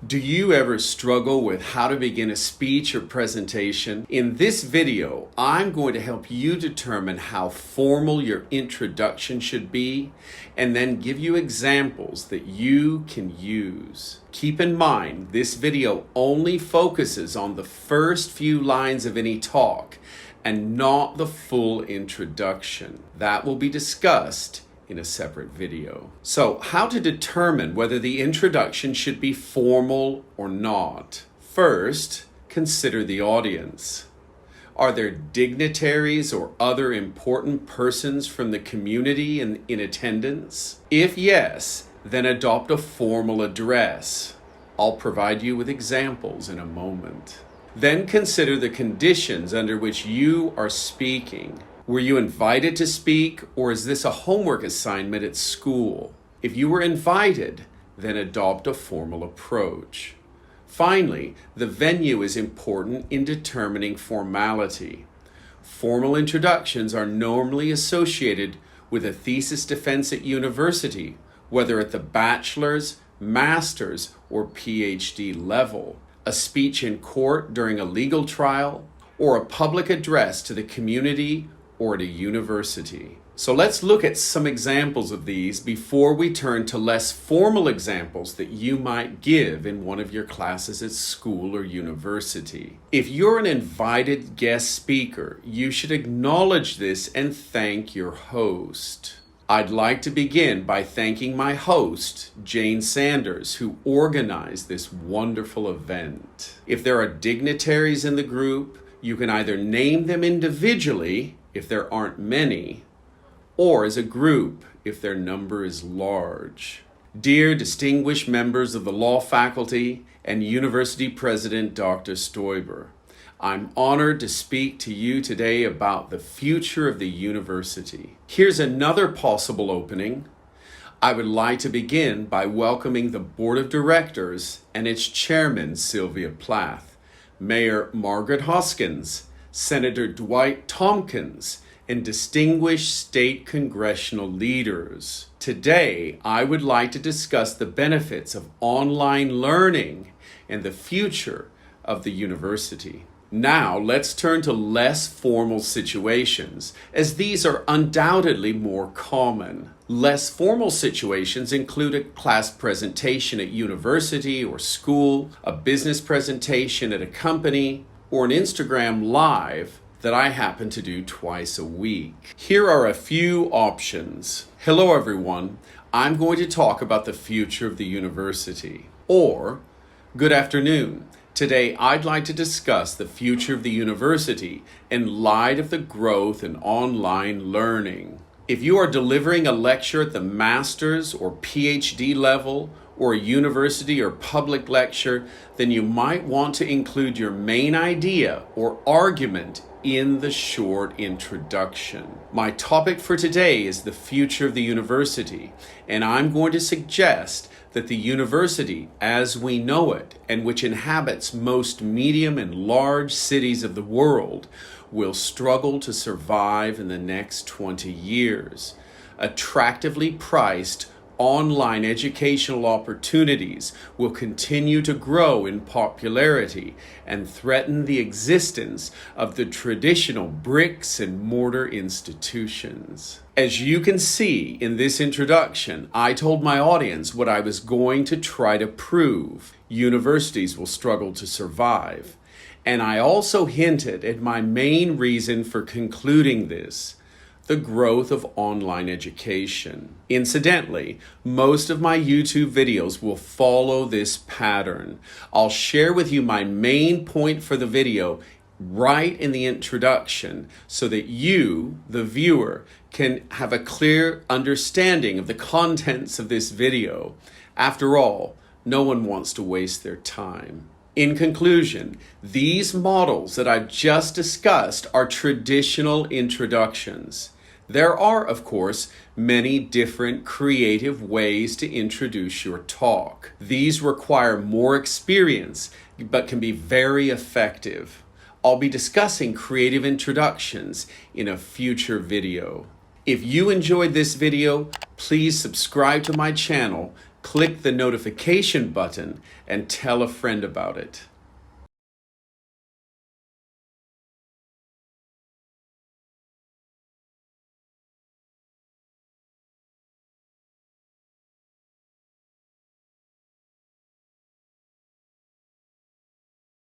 Do you ever struggle with how to begin a speech or presentation? In this video, I'm going to help you determine how formal your introduction should be and then give you examples that you can use. Keep in mind, this video only focuses on the first few lines of any talk and not the full introduction. That will be discussed in a separate video. So, how to determine whether the introduction should be formal or not? First, consider the audience. Are there dignitaries or other important persons from the community in attendance? If yes, then adopt a formal address. I'll provide you with examples in a moment. Then consider the conditions under which you are speaking. Were you invited to speak, or is this a homework assignment at school? If you were invited, then adopt a formal approach. Finally, the venue is important in determining formality. Formal introductions are normally associated with a thesis defense at university, whether at the bachelor's, master's, or PhD level, a speech in court during a legal trial, or a public address to the community or at a university. So let's look at some examples of these before we turn to less formal examples that you might give in one of your classes at school or university. If you're an invited guest speaker, you should acknowledge this and thank your host. I'd like to begin by thanking my host, Jane Sanders, who organized this wonderful event. If there are dignitaries in the group, you can either name them individually, if there aren't many, or as a group if their number is large. Dear distinguished members of the law faculty and University President Dr. Stoiber, I'm honored to speak to you today about the future of the university. Here's another possible opening. I would like to begin by welcoming the Board of Directors and its chairman, Sylvia Plath, Mayor Margaret Hoskins, Senator Dwight Tompkins, and distinguished state congressional leaders. Today, I would like to discuss the benefits of online learning and the future of the university. Now, let's turn to less formal situations, as these are undoubtedly more common. Less formal situations include a class presentation at university or school, a business presentation at a company, or an Instagram Live that I happen to do twice a week. Here are a few options. Hello everyone, I'm going to talk about the future of the university. Or, good afternoon. Today I'd like to discuss the future of the university in light of the growth in online learning. If you are delivering a lecture at the master's or PhD level, or a university or public lecture, then you might want to include your main idea or argument in the short introduction. My topic for today is the future of the university, and I'm going to suggest that the university, as we know it, and which inhabits most medium and large cities of the world, will struggle to survive in the next 20 years. Attractively priced online educational opportunities will continue to grow in popularity and threaten the existence of the traditional bricks and mortar institutions. As you can see in this introduction, I told my audience what I was going to try to prove. Universities will struggle to survive. And I also hinted at my main reason for concluding this: the growth of online education. Incidentally, most of my YouTube videos will follow this pattern. I'll share with you my main point for the video right in the introduction so that you, the viewer, can have a clear understanding of the contents of this video. After all, no one wants to waste their time. In conclusion, these models that I've just discussed are traditional introductions. There are, of course, many different creative ways to introduce your talk. These require more experience, but can be very effective. I'll be discussing creative introductions in a future video. If you enjoyed this video, please subscribe to my channel click the notification button and tell a friend about it.